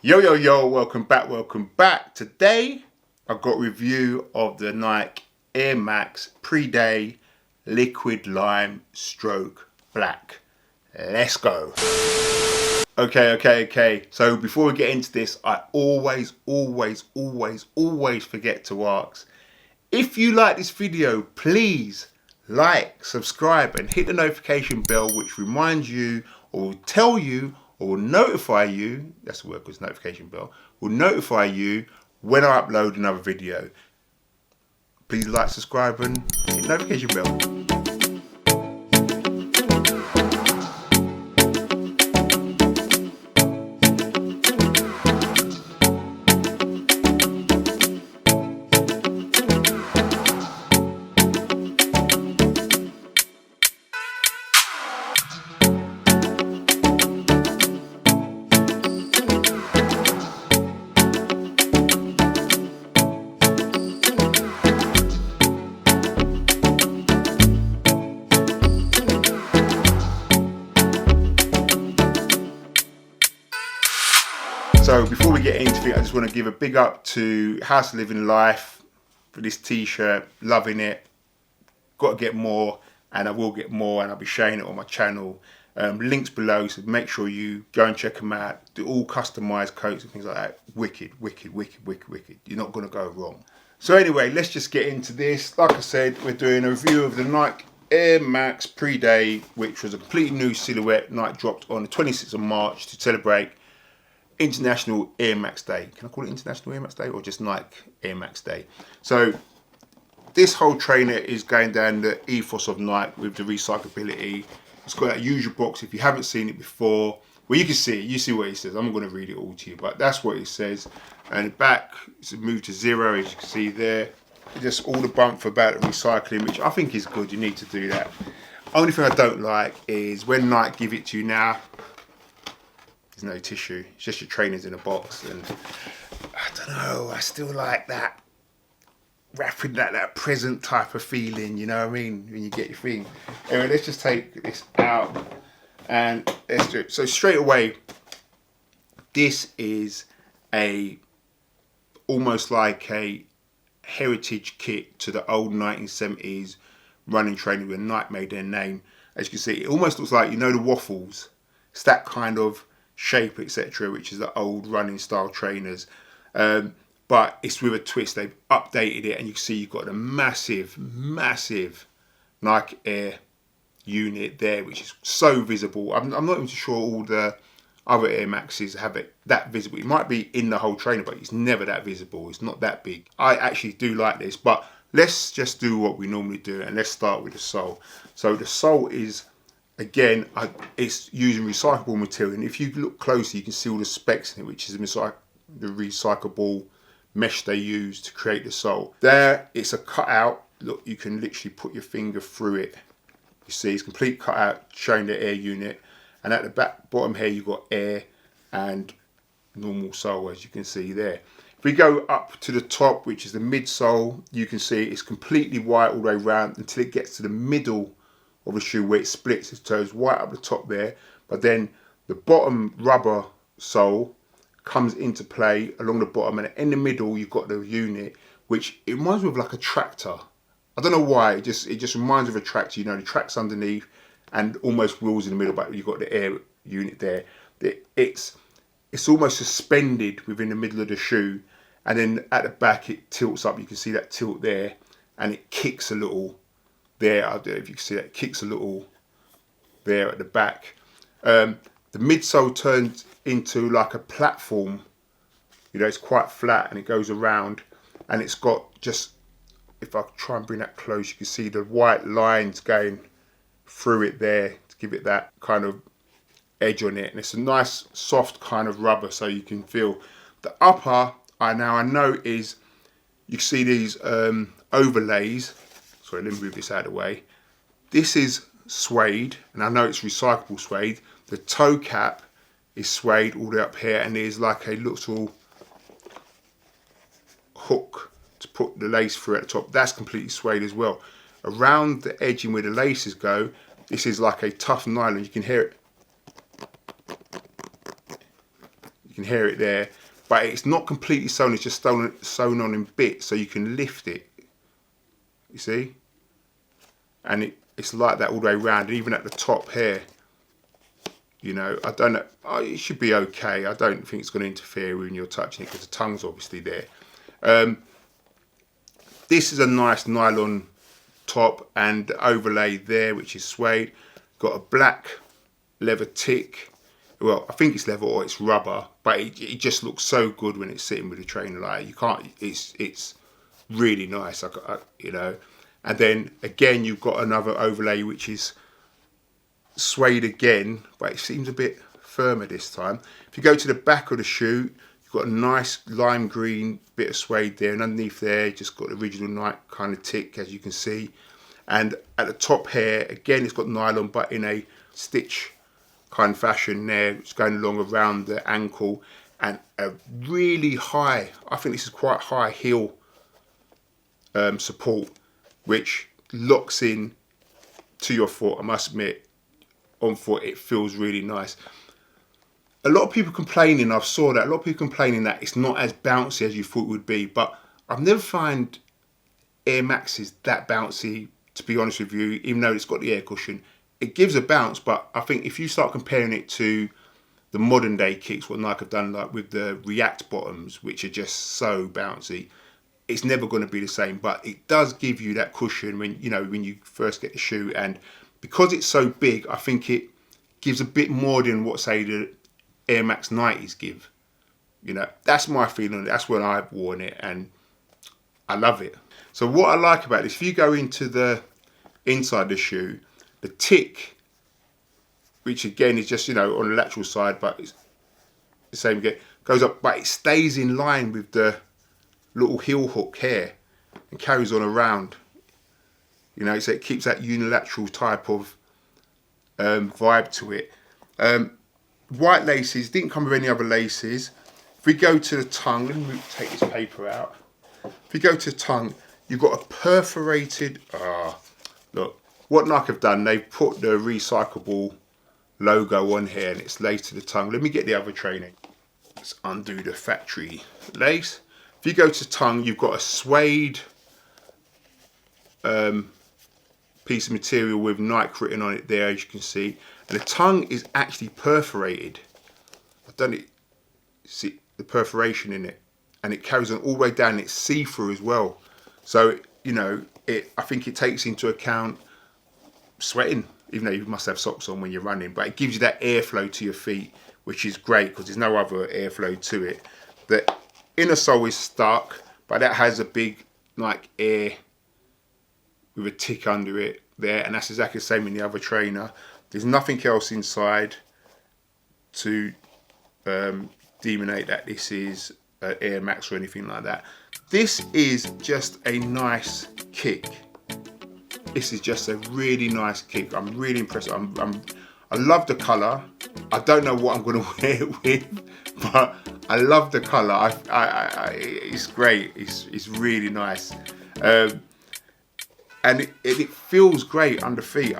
Yo, welcome back. Today, I've got a review of the Nike Air Max Pre-Day Liquid Lime Stroke Black. Let's go. Okay. So before we get into this, I always forget to ask. If you like this video, please like, subscribe and hit the notification bell, which reminds you or will tell you or will notify you, that's the word, because notification bell, will notify you when I upload another video. Please like, subscribe and hit the notification bell. So before we get into it, I just want to give a big up to House Living Life for this t-shirt. Loving it. Got to get more, and I will get more, and I'll be sharing it on my channel. Links below, so make sure you go and check them out. They're all customized coats and things like that. Wicked. You're not going to go wrong. So anyway, let's just get into this. Like I said, we're doing a review of the Nike Air Max Pre-Day, which was a completely new silhouette. Nike dropped on the 26th of March to celebrate International Air Max Day. Can I call it International Air Max Day or just Nike Air Max Day? So this whole trainer is going down the ethos of Nike with the recyclability. It's got that usual box. If you haven't seen it before, well, you can see it. You see what it says. I'm not going to read it all to you, but that's what it says. And back, it's moved to 0, as you can see there. Just all the bump about the recycling, which I think is good. You need to do that. Only thing I don't like is when Nike give it to you now, no tissue, it's just your trainers in a box, and I don't know, I still like that wrapping, that present type of feeling, you know what I mean, when you get your thing. Anyway, let's just take this out and let's do it. So straight away, this is almost like a heritage kit to the old 1970s running training where Nike made their name. As you can see, it almost looks like, you know, the waffles. It's that kind of shape, etc., which is the old running style trainers, but it's with a twist. They've updated it, and you can see you've got a massive Nike Air unit there, which is so visible. I'm not even sure all the other Air Maxes have it that visible. It might be in the whole trainer, but it's never that visible. It's not that big. I actually do like this, but let's just do what we normally do, and let's start with the sole. So the sole is, again, it's using recyclable material, and if you look closely, you can see all the specs in it, which is the recyclable mesh they use to create the sole. There, it's a cutout. Look, you can literally put your finger through it. You see, it's complete cutout showing the air unit, and at the bottom here, you've got air and normal sole, as you can see there. If we go up to the top, which is the midsole, you can see it's completely white all the way around until it gets to the middle of the shoe where it splits. It goes white up the top there, but then the bottom rubber sole comes into play along the bottom, and in the middle you've got the unit, which it reminds me of like a tractor. I don't know why, it just reminds me of a tractor. You know, the track's underneath and almost wheels in the middle, but you've got the air unit there. It's almost suspended within the middle of the shoe, and then at the back it tilts up. You can see that tilt there, and it kicks a little there. I don't know if you can see that, it kicks a little there at the back. The midsole turns into like a platform. You know, it's quite flat and it goes around, and it's got just, if I try and bring that close, you can see the white lines going through it there to give it that kind of edge on it, and it's a nice soft kind of rubber, so you can feel the upper. I know is, you can see these overlays. Sorry, let me move this out of the way. This is suede, and I know it's recyclable suede. The toe cap is suede all the way up here, and there's like a little hook to put the lace through at the top. That's completely suede as well. Around the edging where the laces go, this is like a tough nylon. You can hear it. You can hear it there. But it's not completely sewn, it's just sewn on in bits, so you can lift it. You see? And it's like that all the way around, and even at the top here. You know, I don't know, it should be okay. I don't think it's going to interfere when you're touching it because the tongue's obviously there. This is a nice nylon top and the overlay there, which is suede. Got a black leather tick. Well, I think it's leather or it's rubber, but it just looks so good when it's sitting with a trainer. Like, you can't, it's really nice, you know. And then again, you've got another overlay, which is suede again, but it seems a bit firmer this time. If you go to the back of the shoe, you've got a nice lime green bit of suede there, and underneath there, just got the original Nike kind of tick, as you can see. And at the top here, again, it's got nylon, but in a stitch kind of fashion there, it's going along around the ankle, and a really high, I think this is quite high heel support, which locks in to your foot. I must admit, on foot, it feels really nice. A lot of people complaining, I've saw that, a lot of people complaining that it's not as bouncy as you thought it would be, but I've never found Air Maxes that bouncy, to be honest with you, even though it's got the air cushion. It gives a bounce, but I think if you start comparing it to the modern day kicks, what Nike have done, like with the React bottoms, which are just so bouncy, it's never going to be the same. But it does give you that cushion when, you know, when you first get the shoe, and because it's so big, I think it gives a bit more than what, say, the Air Max 90s give. You know, that's my feeling. That's when I've worn it, and I love it. So what I like about this, if you go into the inside the shoe, the tick, which again is just, you know, on the lateral side, but it's the same again, goes up, but it stays in line with the little heel hook here and carries on around. You know, so it keeps that unilateral type of vibe to it. White laces, didn't come with any other laces. If we go to the tongue, let me take this paper out. If you go to the tongue, you've got a perforated, look, what Nike have done, they've put the recyclable logo on here and it's laced to the tongue. Let me get the other training. Let's undo the factory lace. If you go to tongue, you've got a suede piece of material with Nike written on it there, as you can see. And the tongue is actually perforated. I've done it, see the perforation in it. And it carries on all the way down, it's see-through as well. So, you know, I think it takes into account sweating, even though you must have socks on when you're running, but it gives you that airflow to your feet, which is great because there's no other airflow to it. The inner sole is stuck, but that has a big like air with a tick under it there, and that's exactly the same in the other trainer. There's nothing else inside to demonate that this is Air Max or anything like that. This is just a nice kick. This is just a really nice kick. I'm really impressed. I love the colour. I don't know what I'm going to wear it with, but I love the colour. It's great. It's really nice, and it feels great under feet.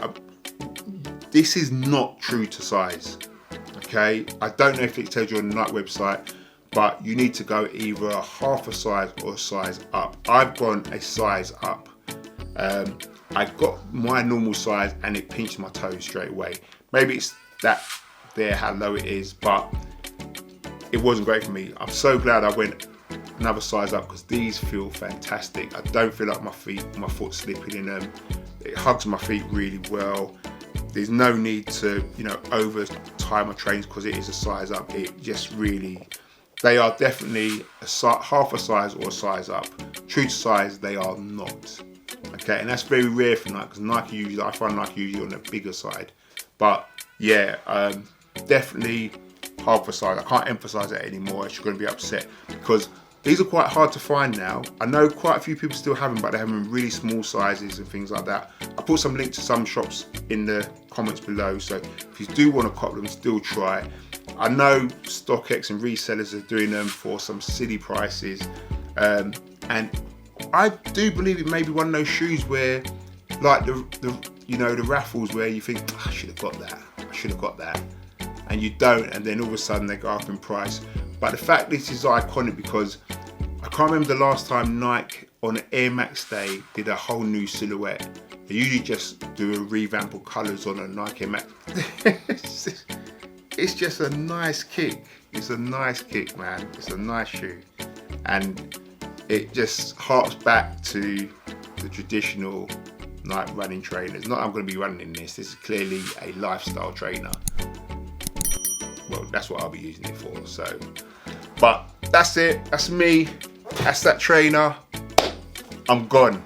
This is not true to size. Okay, I don't know if it tells you on the Nike website, but you need to go either a half a size or a size up. I've gone a size up. I got my normal size and it pinched my toes straight away. Maybe it's that there, how low it is, but it wasn't great for me. I'm so glad I went another size up because these feel fantastic. I don't feel like my foot slipping in them. It hugs my feet really well. There's no need to, you know, over tie my trains because it is a size up. It just really, they are definitely half a size or a size up. True to size, they are not. Okay, and that's very rare for Nike because Nike usually, I find Nike usually on the bigger side. But yeah, definitely half a size. I can't emphasize that anymore. You're going to be upset because these are quite hard to find now. I know quite a few people still have them, but they have them in really small sizes and things like that. I put some links to some shops in the comments below, so if you do want to cop them, still try. I know StockX and resellers are doing them for some silly prices, and I do believe it may be one of those shoes where, like the raffles where you think, I should have got that, and you don't, and then all of a sudden they go up in price. But the fact this is iconic because I can't remember the last time Nike on an Air Max day did a whole new silhouette. They usually just do a revamp of colours on a Nike Air Max. It's just a nice kick. It's a nice kick, man. It's a nice shoe. And it just harks back to the traditional Nike running trainers. Not I'm going to be running in this. This is clearly a lifestyle trainer. Well, that's what I'll be using it for. So, but that's it. That's me. That's that trainer. I'm gone.